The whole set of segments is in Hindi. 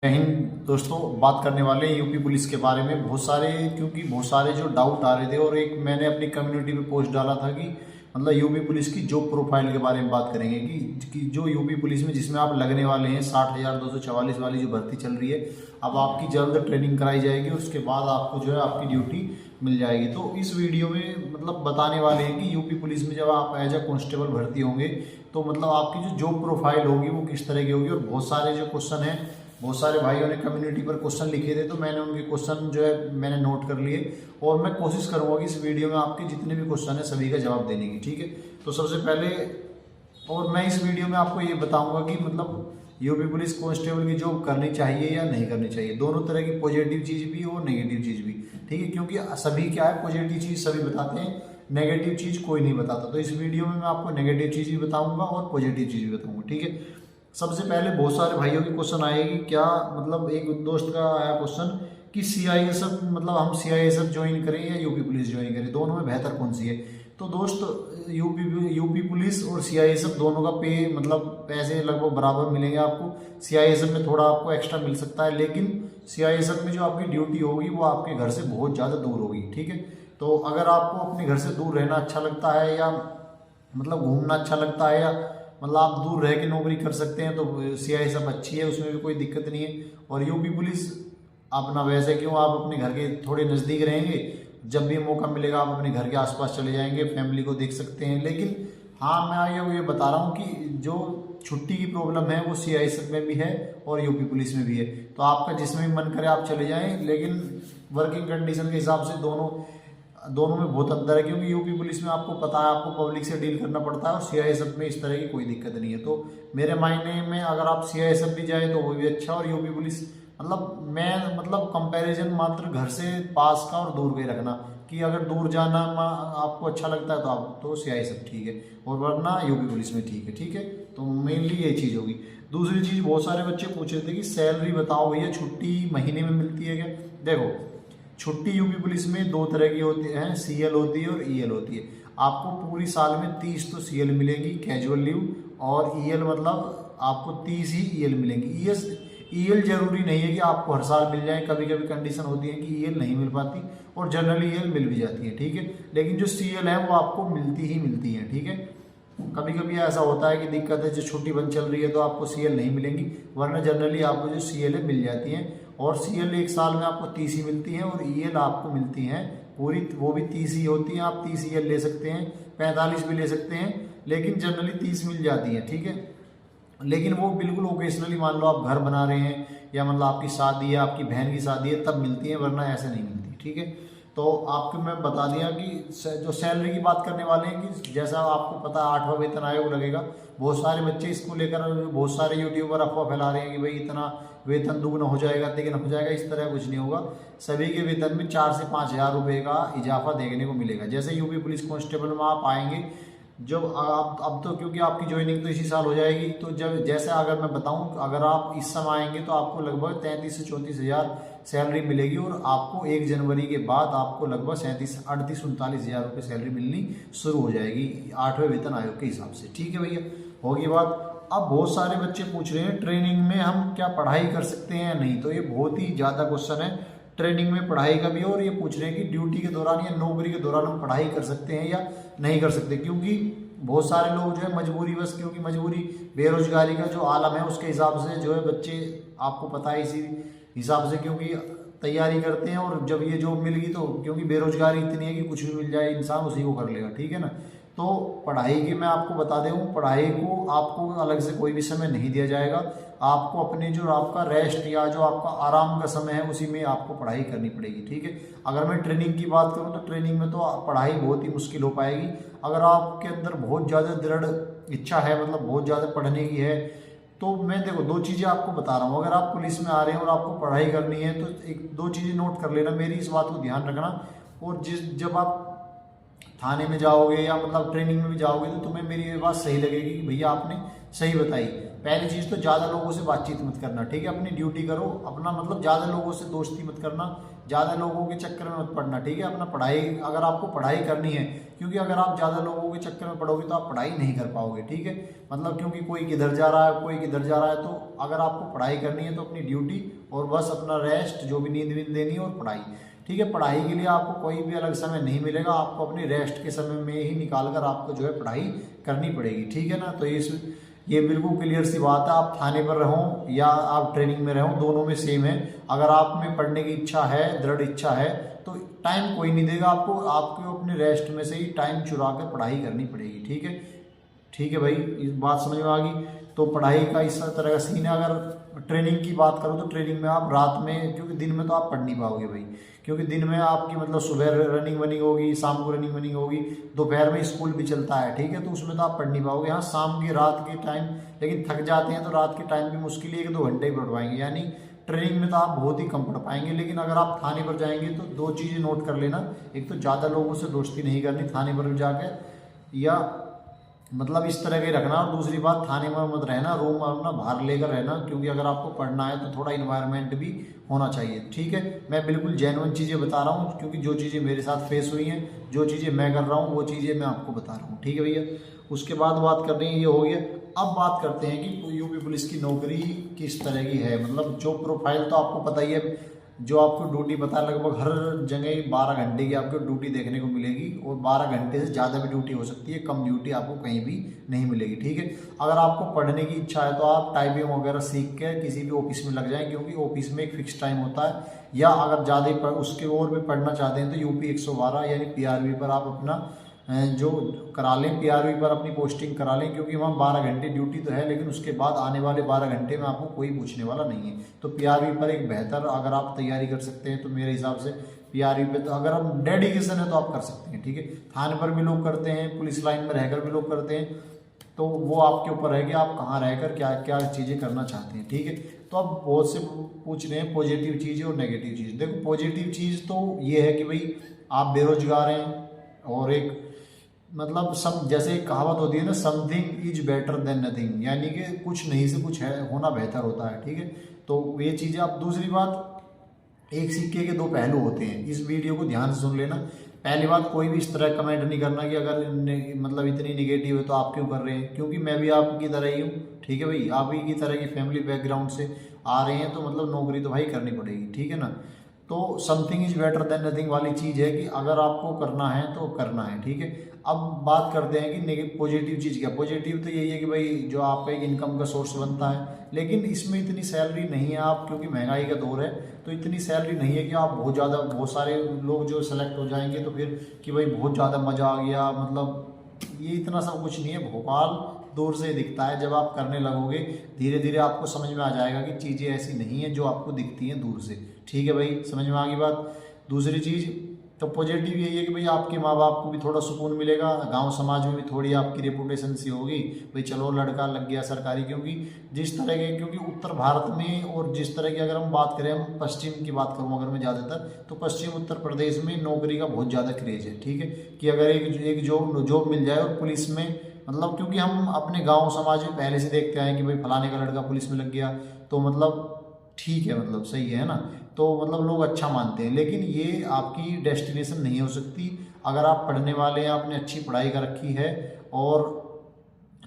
हिंद दोस्तों, बात करने वाले हैं यूपी पुलिस के बारे में। क्योंकि बहुत सारे जो डाउट आ रहे थे और एक मैंने अपनी कम्युनिटी पे पोस्ट डाला था कि मतलब यूपी पुलिस की जॉब प्रोफाइल के बारे में बात करेंगे कि जो यूपी पुलिस में जिसमें आप लगने वाले हैं 60,244 वाली जो भर्ती चल रही है, अब आपकी जल्द ट्रेनिंग कराई जाएगी और उसके बाद आपको जो है आपकी ड्यूटी मिल जाएगी। तो इस वीडियो में मतलब बताने वाले हैं कि यूपी पुलिस में जब आप एज अ कांस्टेबल भर्ती होंगे तो मतलब आपकी जो जॉब प्रोफाइल होगी वो किस तरह की होगी। और बहुत सारे जो क्वेश्चन हैं, बहुत सारे भाइयों ने कम्युनिटी पर क्वेश्चन लिखे थे, तो मैंने उनके क्वेश्चन जो है मैंने नोट कर लिए और मैं कोशिश करूंगा कि इस वीडियो में आपके जितने भी क्वेश्चन है सभी का जवाब देने की। ठीक है, तो सबसे पहले और मैं इस वीडियो में आपको ये बताऊंगा कि मतलब यूपी पुलिस कांस्टेबल की जॉब करनी चाहिए या नहीं करनी चाहिए, दोनों तरह की पॉजिटिव चीज़ भी और नेगेटिव चीज़ भी। ठीक है, क्योंकि सभी क्या है, पॉजिटिव चीज़ सभी बताते हैं, नेगेटिव चीज़ कोई नहीं बताता। तो इस वीडियो में मैं आपको नेगेटिव चीज़ भी बताऊंगा और पॉजिटिव चीज़ भी बताऊंगा। ठीक है, सबसे पहले बहुत सारे भाइयों की क्वेश्चन आएगी, क्या मतलब एक दोस्त का आया क्वेश्चन कि सीआईएसएफ मतलब हम सीआईएसएफ ज्वाइन करें या यूपी पुलिस ज्वाइन करें, दोनों में बेहतर कौन सी है। तो दोस्त यूपी पुलिस और सीआईएसएफ दोनों का पे मतलब पैसे लगभग बराबर मिलेंगे आपको। सीआईएसएफ में थोड़ा आपको एक्स्ट्रा मिल सकता है, लेकिन सीआईएसएफ में जो आपकी ड्यूटी होगी वो आपके घर से बहुत ज़्यादा दूर होगी। ठीक है, तो अगर आपको अपने घर से दूर रहना अच्छा लगता है या मतलब घूमना अच्छा लगता है या मतलब आप दूर रह के नौकरी कर सकते हैं तो सीआईएसएफ अच्छी है, उसमें भी कोई दिक्कत नहीं है। और यूपी पुलिस अपना वैसे क्यों, आप अपने घर के थोड़े नज़दीक रहेंगे, जब भी मौका मिलेगा आप अपने घर के आसपास चले जाएंगे, फैमिली को देख सकते हैं। लेकिन हाँ, मैं ये बता रहा हूँ कि जो छुट्टी की प्रॉब्लम है वो सीआईएसएफ में भी है और यूपी पुलिस में भी है। तो आपका जिसमें भी मन करे आप चले जाएं, लेकिन वर्किंग कंडीशन के हिसाब से दोनों में बहुत अंतर है। क्योंकि यूपी पुलिस में आपको पता है आपको पब्लिक से डील करना पड़ता है और सीआईएसएफ में इस तरह की कोई दिक्कत नहीं है। तो मेरे मायने में अगर आप सीआईएसएफ भी जाए तो वो भी अच्छा, और यूपी पुलिस मैं कंपैरिजन मात्र घर से पास का और दूर का ही रखना, कि अगर दूर जाना आपको अच्छा लगता है तो आप तो सीआईएसएफ ठीक है, और वरना यूपी पुलिस में ठीक है। ठीक है, तो मेनली ये चीज़ होगी। दूसरी चीज़, बहुत सारे बच्चे पूछ रहे थे कि सैलरी बताओ भैया, छुट्टी महीने में मिलती है क्या। देखो, छुट्टी यूपी पुलिस में दो तरह की होती है, सीएल होती है और ईएल होती है। आपको पूरी साल में 30 तो सीएल मिलेगी कैजुअल लीव, और ईएल मतलब आपको 30 ही ईएल मिलेंगी। ईएल जरूरी नहीं है कि आपको हर साल मिल जाए, कभी कभी कंडीशन होती है कि ईएल नहीं मिल पाती और जनरली ईएल मिल भी जाती है। ठीक है, लेकिन जो सीएल है वो आपको मिलती ही मिलती है। ठीक है, कभी कभी ऐसा होता है कि दिक्कत है, जो छुट्टी बंद चल रही है तो आपको सीएल नहीं मिलेंगी, वरना जनरली आपको जो सीएल है मिल जाती हैं। और सीएल एक साल में आपको 30 ही मिलती है और ईएल आपको मिलती हैं पूरी, वो भी 30 ही होती हैं। आप 30 ईएल ले सकते हैं, 45 भी ले सकते हैं, लेकिन जनरली 30 मिल जाती है। ठीक है, लेकिन वो बिल्कुल ओकेजनली, मान लो आप घर बना रहे हैं या मतलब आपकी शादी है, आपकी बहन की शादी है, तब मिलती है, वरना ऐसे नहीं मिलती। ठीक है, तो आपको मैं बता दिया कि जो सैलरी की बात करने वाले हैं कि जैसा आपको पता है 8वां वेतन आयोग लगेगा। बहुत सारे बच्चे इसको लेकर बहुत सारे यूट्यूबर अफवाह फैला रहे हैं कि भाई इतना वेतन दुगना हो जाएगा, तिगुना हो जाएगा। इस तरह कुछ नहीं होगा, सभी के वेतन में 4 से 5 हज़ार रुपये का इजाफा देखने को मिलेगा। जैसे यूपी पुलिस कांस्टेबल में आप आएंगे, जब आप अब तो क्योंकि आपकी ज्वाइनिंग तो इसी साल हो जाएगी, तो जब जैसे अगर मैं बताऊं, अगर आप इस समय आएंगे तो आपको लगभग 33 से 34 हज़ार सैलरी मिलेगी, और आपको 1 जनवरी के बाद आपको लगभग 38-39 हज़ार रुपये सैलरी मिलनी शुरू हो जाएगी 8वें वेतन आयोग के हिसाब से। ठीक है भैया, होगी बात। अब बहुत सारे बच्चे पूछ रहे हैं ट्रेनिंग में हम क्या पढ़ाई कर सकते हैं या नहीं, तो ये बहुत ही ज़्यादा क्वेश्चन है ट्रेनिंग में पढ़ाई का भी। और ये पूछ रहे हैं कि ड्यूटी के दौरान या नौकरी के दौरान हम पढ़ाई कर सकते हैं या नहीं कर सकते, क्योंकि बहुत सारे लोग जो है मजबूरी बस, क्योंकि मजबूरी बेरोजगारी का जो आलम है उसके हिसाब से जो है बच्चे, आपको पता है, इसी हिसाब से क्योंकि तैयारी करते हैं। और जब ये जॉब मिल गई तो क्योंकि बेरोजगारी इतनी है कि कुछ भी मिल जाए इंसान उसी को कर लेगा। ठीक है ना, तो पढ़ाई की मैं आपको बता दूँ, पढ़ाई को आपको अलग से कोई भी समय नहीं दिया जाएगा। आपको अपने जो आपका रेस्ट या जो आपका आराम का समय है उसी में आपको पढ़ाई करनी पड़ेगी। ठीक है, अगर मैं ट्रेनिंग की बात करूं तो ट्रेनिंग में तो पढ़ाई बहुत ही मुश्किल हो पाएगी। अगर आपके अंदर बहुत ज़्यादा दृढ़ इच्छा है, मतलब बहुत ज़्यादा पढ़ने की है, तो मैं देखो 2 चीज़ें आपको बता रहा हूँ। अगर आप पुलिस में आ रहे हैं और आपको पढ़ाई करनी है तो 1-2 चीज़ें नोट कर लेना, मेरी इस बात को ध्यान रखना। और जब आप थाने में जाओगे या मतलब ट्रेनिंग में भी जाओगे तो तुम्हें मेरी ये बात सही लगेगी कि भैया आपने सही बताई। पहली चीज़ तो ज़्यादा लोगों से बातचीत मत करना, ठीक है। अपनी ड्यूटी करो अपना, मतलब ज़्यादा लोगों से दोस्ती मत करना, ज़्यादा लोगों के चक्कर में मत पड़ना, ठीक है। अपना पढ़ाई, अगर आपको पढ़ाई करनी है, क्योंकि अगर आप ज़्यादा लोगों के चक्कर में पढ़ोगे तो आप पढ़ाई नहीं कर पाओगे, ठीक है। मतलब क्योंकि कोई किधर जा रहा है, कोई किधर जा रहा है, तो अगर आपको पढ़ाई करनी है तो अपनी ड्यूटी और बस अपना रेस्ट, जो भी नींद वींद लेनी है, और पढ़ाई, ठीक है। पढ़ाई के लिए आपको कोई भी अलग समय नहीं मिलेगा, आपको अपनी रेस्ट के समय में ही निकाल कर आपको जो है पढ़ाई करनी पड़ेगी, ठीक है ना। तो ये बिल्कुल क्लियर सी बात है। आप थाने पर रहो या आप ट्रेनिंग में रहो, दोनों में सेम है। अगर आप में पढ़ने की इच्छा है, दृढ़ इच्छा है, तो टाइम कोई नहीं देगा आपको, आपको अपने रेस्ट में से ही टाइम चुरा कर पढ़ाई करनी पड़ेगी, ठीक है। ठीक है भाई, इस बात समझ में आ गई। तो पढ़ाई का इस तरह का सीन है। अगर ट्रेनिंग की बात करो तो ट्रेनिंग में आप रात में, क्योंकि दिन में तो आप पढ़ नहीं पाओगे भाई, क्योंकि दिन में आपकी मतलब सुबह रनिंग वनिंग होगी, शाम को रनिंग वनिंग होगी, दोपहर में स्कूल भी चलता है, ठीक है। तो उसमें तो आप पढ़ नहीं पाओगे। हाँ, शाम की रात के टाइम लेकिन थक जाते हैं तो रात के टाइम भी मुश्किल ही 1-2 घंटे ही पढ़ पाएंगे, यानी ट्रेनिंग में तो आप बहुत ही कम पढ़ पाएंगे। लेकिन अगर आप थाने पर जाएंगे तो 2 चीज़ें नोट कर लेना, एक तो ज़्यादा लोगों से दोस्ती नहीं करनी थाने पर जाकर, या मतलब इस तरह के रखना। और दूसरी बात, थाने में मत रहना, रूम अपना बाहर लेकर रहना, क्योंकि अगर आपको पढ़ना है तो थोड़ा इन्वायरमेंट भी होना चाहिए, ठीक है। मैं बिल्कुल जेन्युइन चीज़ें बता रहा हूँ, क्योंकि जो चीज़ें मेरे साथ फेस हुई हैं, जो चीज़ें मैं कर रहा हूँ, वो चीज़ें मैं आपको बता रहा हूँ, ठीक है भैया। उसके बाद बात कर रहे हैं, ये हो गया। अब बात करते हैं कि यूपी पुलिस की नौकरी किस तरह की है। मतलब जो प्रोफाइल तो आपको पता ही है, जो आपको ड्यूटी पता है, लगभग हर जगह 12 घंटे की आपको ड्यूटी देखने को मिलेगी, और 12 घंटे से ज़्यादा भी ड्यूटी हो सकती है, कम ड्यूटी आपको कहीं भी नहीं मिलेगी, ठीक है। अगर आपको पढ़ने की इच्छा है तो आप टाइपिंग वगैरह सीख के किसी भी ऑफिस में लग जाएं, क्योंकि ऑफिस में एक फिक्स टाइम होता है। या अगर ज़्यादा उसके और भी पढ़ना चाहते हैं तो यूपी 112 यानी PRV पर आप अपना जो करा लें, PRV पर अपनी पोस्टिंग करा लें, क्योंकि वहाँ 12 घंटे ड्यूटी तो है, लेकिन उसके बाद आने वाले 12 घंटे में आपको कोई पूछने वाला नहीं है। तो PRV पर एक बेहतर अगर आप तैयारी कर सकते हैं तो मेरे हिसाब से PRV पे, तो अगर आप डेडिकेशन है तो आप कर सकते हैं, ठीक है। थाने पर भी लोग करते हैं, पुलिस लाइन में रहकर भी लोग करते हैं, तो वो आपके ऊपर है कि आप कहाँ रहकर क्या क्या चीज़ें करना चाहते हैं, ठीक है। तो अब बहुत से पूछ रहे हैं पॉजिटिव चीज़ और नेगेटिव चीज़। देखो, पॉजिटिव चीज़ तो ये है कि भाई आप बेरोजगार हैं, और एक मतलब सब, जैसे एक कहावत होती है ना, something is better than nothing, यानी कि कुछ नहीं से कुछ है होना बेहतर होता है, ठीक है। तो ये चीज़ें। आप दूसरी बात, एक सिक्के के 2 पहलू होते हैं, इस वीडियो को ध्यान से सुन लेना। पहली बात, कोई भी इस तरह कमेंट नहीं करना कि अगर मतलब इतनी निगेटिव है तो आप क्यों कर रहे हैं, क्योंकि मैं भी आपकी तरह ही हूँ, ठीक है भाई। आप ही की तरह की फैमिली बैकग्राउंड से आ रहे हैं, तो मतलब नौकरी तो भाई करनी पड़ेगी, ठीक है ना। तो something is better than nothing वाली चीज़ है कि अगर आपको करना है तो करना है, ठीक है। अब बात करते हैं कि पॉजिटिव चीज़ क्या। पॉजिटिव तो यही है कि भाई जो आपका एक इनकम का सोर्स बनता है, लेकिन इसमें इतनी सैलरी नहीं है, आप क्योंकि महंगाई का दौर है तो इतनी सैलरी नहीं है कि आप बहुत सारे लोग जो सेलेक्ट हो जाएंगे तो फिर कि भाई बहुत ज़्यादा मज़ा आ गया, मतलब ये इतना सब कुछ नहीं है। भोपाल दूर से दिखता है, जब आप करने लगोगे धीरे धीरे आपको समझ में आ जाएगा कि चीज़ें ऐसी नहीं है जो आपको दिखती हैं दूर से, ठीक है भाई। समझ में आ गई बात। दूसरी चीज़ तो पॉजिटिव यही है कि भाई आपके माँ बाप को भी थोड़ा सुकून मिलेगा, गांव समाज में भी थोड़ी आपकी रेपुटेशन सी होगी, भाई चलो लड़का लग गया सरकारी। क्योंकि जिस तरह के, क्योंकि उत्तर भारत में, और जिस तरह की अगर हम बात करें, हम पश्चिम की बात करूँ अगर मैं ज़्यादातर, तो पश्चिम उत्तर प्रदेश में नौकरी का बहुत ज़्यादा क्रेज है, ठीक है। कि अगर एक जॉब मिल जाए, और पुलिस में मतलब, क्योंकि हम अपने गाँव समाज में पहले से देखते आए कि भाई फलाने का लड़का पुलिस में लग गया तो मतलब ठीक है, मतलब सही है ना, तो मतलब लोग अच्छा मानते हैं। लेकिन ये आपकी डेस्टिनेशन नहीं हो सकती। अगर आप पढ़ने वाले हैं, आपने अच्छी पढ़ाई कर रखी है, और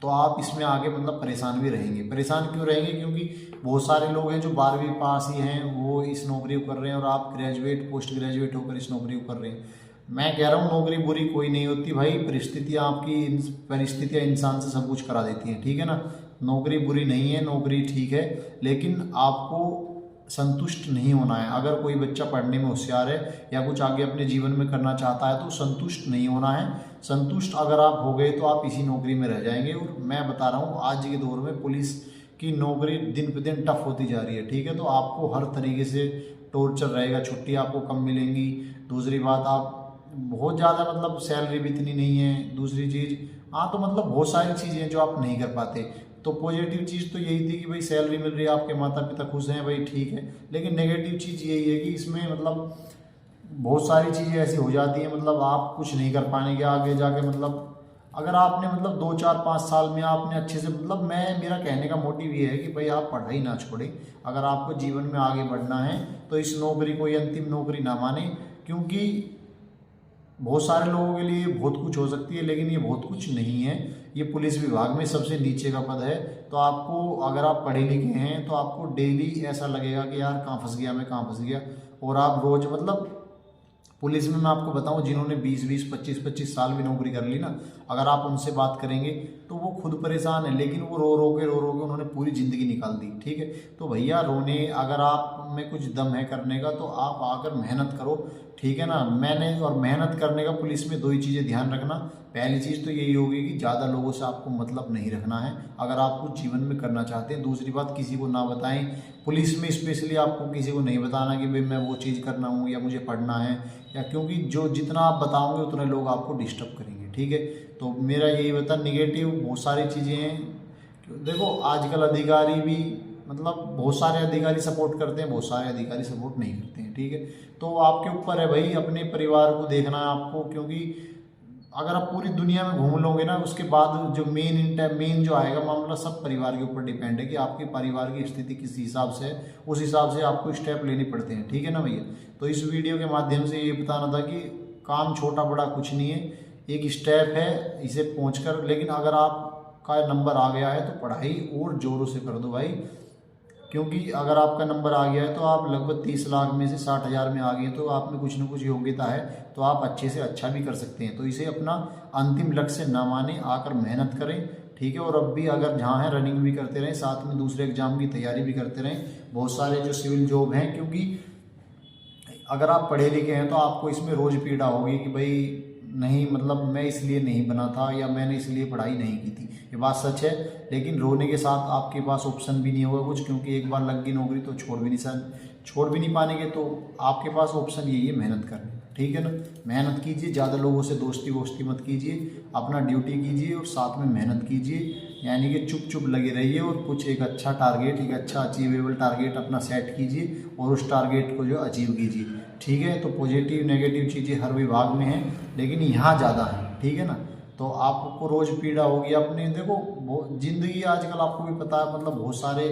तो आप इसमें आगे मतलब परेशान भी रहेंगे। परेशान क्यों रहेंगे, क्योंकि बहुत सारे लोग हैं जो 12वीं पास ही हैं, वो इस नौकरी को कर रहे हैं, और आप ग्रेजुएट पोस्ट ग्रेजुएट होकर इस नौकरी को कर रहे हैं। मैं कह रहा हूँ नौकरी बुरी कोई नहीं होती भाई, परिस्थितियाँ इंसान से सब कुछ करा देती हैं, ठीक है ना। नौकरी बुरी नहीं है, नौकरी ठीक है, लेकिन आपको संतुष्ट नहीं होना है। अगर कोई बच्चा पढ़ने में होशियार है या कुछ आगे अपने जीवन में करना चाहता है तो संतुष्ट नहीं होना है। संतुष्ट अगर आप हो गए तो आप इसी नौकरी में रह जाएंगे। और मैं बता रहा हूँ आज के दौर में पुलिस की नौकरी दिन पे दिन टफ होती जा रही है, ठीक है। तो आपको हर तरीके से टॉर्चर रहेगा, छुट्टी आपको कम मिलेंगी। दूसरी बात, आप बहुत ज़्यादा मतलब सैलरी भी इतनी नहीं है। दूसरी चीज़, हाँ तो मतलब बहुत सारी चीज़ें हैं जो आप नहीं कर पाते। तो पॉजिटिव चीज़ तो यही थी कि भाई सैलरी मिल रही है, आपके माता पिता खुश हैं, भाई ठीक है। लेकिन नेगेटिव चीज़ यही है कि इसमें मतलब बहुत सारी चीज़ें ऐसी हो जाती हैं, मतलब आप कुछ नहीं कर पाएंगे आगे जाके, मतलब अगर आपने मतलब 2 4 5 साल में आपने अच्छे से मतलब मेरा कहने का मोटिव ये है कि भाई आप पढ़ाई ना छोड़ें। अगर आपको जीवन में आगे बढ़ना है तो इस नौकरी को ये अंतिम नौकरी ना माने, क्योंकि बहुत सारे लोगों के लिए बहुत कुछ हो सकती है लेकिन ये बहुत कुछ नहीं है। ये पुलिस विभाग में सबसे नीचे का पद है। तो आपको, अगर आप पढ़े लिखे हैं तो आपको डेली ऐसा लगेगा कि यार कहाँ फंस गया, मैं कहाँ फंस गया। और आप रोज मतलब पुलिस में मैं आपको बताऊं, जिन्होंने 20 20 25 साल भी नौकरी कर ली ना, अगर आप उनसे बात करेंगे तो वो खुद परेशान है, लेकिन वो रो रो के उन्होंने पूरी ज़िंदगी निकाल दी। ठीक है, तो भैया रोने, अगर आप में कुछ दम है करने का तो आप आकर मेहनत करो। ठीक है ना, और मेहनत करने का पुलिस में 2 ही चीज़ें ध्यान रखना। पहली चीज़ तो यही होगी कि ज़्यादा लोगों से आपको मतलब नहीं रखना है अगर आप कुछ जीवन में करना चाहते हैं। दूसरी बात, किसी को ना बताएं। पुलिस में स्पेशली आपको किसी को नहीं बताना कि भाई मैं वो चीज़ करना हूँ या मुझे पढ़ना है, या क्योंकि जो जितना आप बताओगे उतने लोग आपको डिस्टर्ब करेंगे। ठीक है, तो मेरा यही बता, निगेटिव बहुत सारी चीज़ें हैं। देखो आजकल अधिकारी भी मतलब बहुत सारे अधिकारी सपोर्ट करते हैं, बहुत सारे अधिकारी सपोर्ट नहीं करते हैं। ठीक है, तो आपके ऊपर है भाई, अपने परिवार को देखना है आपको, क्योंकि अगर आप पूरी दुनिया में घूम लोगे ना उसके बाद जो मेन जो आएगा मामला, सब परिवार के ऊपर डिपेंड है कि आपके परिवार की स्थिति किस हिसाब से है, उस हिसाब से आपको स्टेप लेने पड़ते हैं। ठीक है ना भैया, तो इस वीडियो के माध्यम से ये बताना था कि काम छोटा बड़ा कुछ नहीं है, एक स्टेप है इसे पहुँच। लेकिन अगर आपका नंबर आ गया है तो पढ़ाई और ज़ोरों से कर दो भाई, क्योंकि अगर आपका नंबर आ गया है तो आप लगभग 30 लाख में से 60,000 में आ गए तो आप में कुछ न कुछ योग्यता है, तो आप अच्छे से अच्छा भी कर सकते हैं। तो इसे अपना अंतिम लक्ष्य ना माने, आकर मेहनत करें। ठीक है, और अब भी अगर जहाँ है रनिंग भी करते रहें, साथ में दूसरे एग्जाम की तैयारी भी करते रहें। बहुत सारे जो सिविल जॉब हैं, क्योंकि अगर आप पढ़े लिखे हैं तो आपको इसमें रोज़ पीड़ा होगी कि भाई नहीं, मतलब मैं इसलिए नहीं बना था या मैंने इसलिए पढ़ाई नहीं की थी। ये बात सच है, लेकिन रोने के साथ आपके पास ऑप्शन भी नहीं होगा कुछ, क्योंकि एक बार लग गई नौकरी तो छोड़ भी नहीं पाएंगे। तो आपके पास ऑप्शन यही है, मेहनत करनी। ठीक है ना, मेहनत कीजिए, ज़्यादा लोगों से दोस्ती वोस्ती मत कीजिए, अपना ड्यूटी कीजिए और साथ में मेहनत कीजिए। यानी कि चुप लगे रहिए और कुछ एक अच्छा टारगेट, एक अच्छा अचीवेबल टारगेट अपना सेट कीजिए और उस टारगेट को जो अचीव कीजिए। ठीक है, तो पॉजिटिव नेगेटिव चीज़ें हर विभाग में हैं, लेकिन यहाँ ज़्यादा है। ठीक है ना, तो आपको रोज़ पीड़ा होगी अपने। देखो ज़िंदगी आजकल आपको भी पता है, मतलब बहुत सारे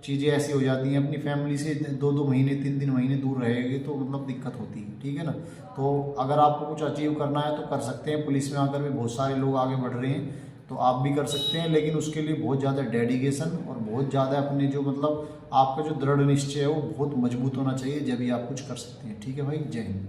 चीज़ें ऐसी हो जाती हैं, अपनी फैमिली से 2 महीने 3 महीने दूर रहेगी तो मतलब दिक्कत होती है। ठीक है ना, तो अगर आपको कुछ अचीव करना है तो कर सकते हैं। पुलिस में आकर भी बहुत सारे लोग आगे बढ़ रहे हैं, तो आप भी कर सकते हैं, लेकिन उसके लिए बहुत ज़्यादा डेडिकेशन और बहुत ज़्यादा अपने जो मतलब आपका जो दृढ़ निश्चय है वो बहुत मजबूत होना चाहिए, जब भी आप कुछ कर सकते हैं। ठीक है भाई, जय हिंद।